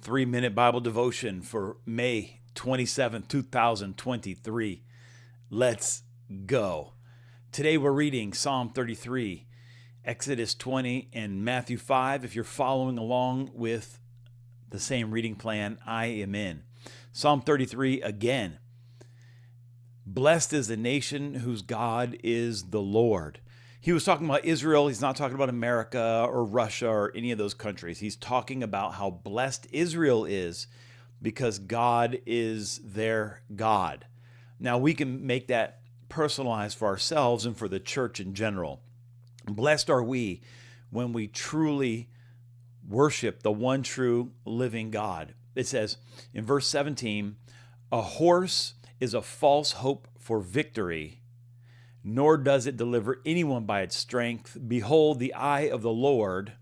3-minute Bible devotion for May 27, 2023. Let's go. Today we're reading Psalm 33, Exodus 20, and Matthew 5. If you're following along with the same reading plan, I am in. Psalm 33 again. Blessed is the nation whose God is the Lord. He was talking about Israel. He's not talking about America or Russia or any of those countries. He's talking about how blessed Israel is because God is their God. Now, we can make that personalized for ourselves and for the church in general. Blessed are we when we truly worship the one true living God. It says in verse 17, a horse is a false hope for victory, nor does it deliver anyone by its strength. Behold, the eye of the Lord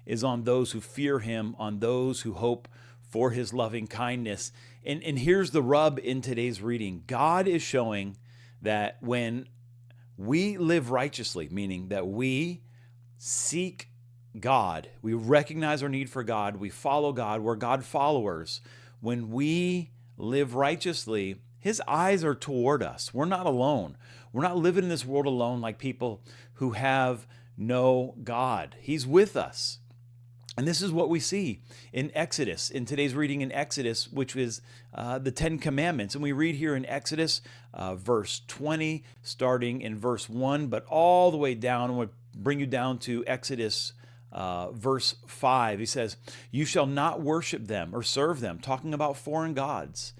is on those who fear him, on those who hope for his loving kindness. And here's the rub in today's reading. God is showing that when we live righteously, meaning that we seek God, we recognize our need for God, we follow God, we're God followers. When we live righteously, his eyes are toward us. We're not alone. We're not living in this world alone like people who have no God. He's with us. And this is what we see in Exodus, in today's reading in Exodus, which is the Ten Commandments. And we read here in Exodus, verse 20, starting in verse 1, but all the way down, and we'll bring you down to Exodus verse 5. He says, you shall not worship them or serve them, talking about foreign gods.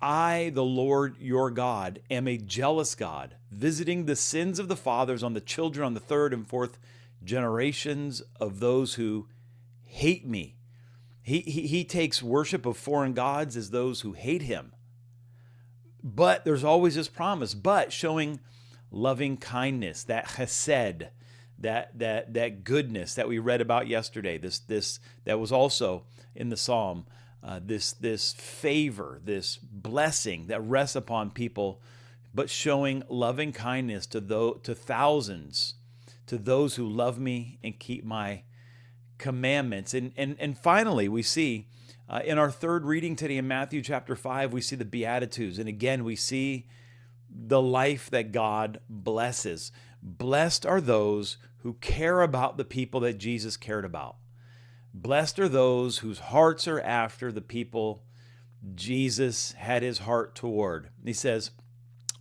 I, the Lord your God, am a jealous God, visiting the sins of the fathers on the children on the third and fourth generations of those who hate me. He takes worship of foreign gods as those who hate him. But there's always this promise, but showing loving kindness, that chesed, that goodness that we read about yesterday, this that was also in the Psalm. This favor, this blessing that rests upon people, but showing loving kindness to thousands, to those who love me and keep my commandments. And finally, we see in our third reading today in Matthew chapter 5, we see the Beatitudes. And again, we see the life that God blesses. Blessed are those who care about the people that Jesus cared about. Blessed are those whose hearts are after the people Jesus had his heart toward. He says,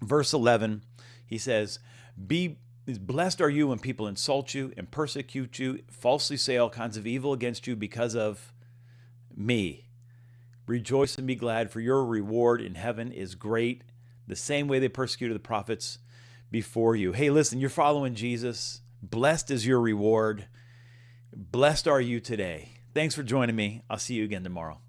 verse 11, he says, blessed are you when people insult you and persecute you, falsely say all kinds of evil against you because of me. Rejoice and be glad, for your reward in heaven is great, the same way they persecuted the prophets before you. Hey, listen, you're following Jesus. Blessed is your reward. Blessed are you today. Thanks for joining me. I'll see you again tomorrow.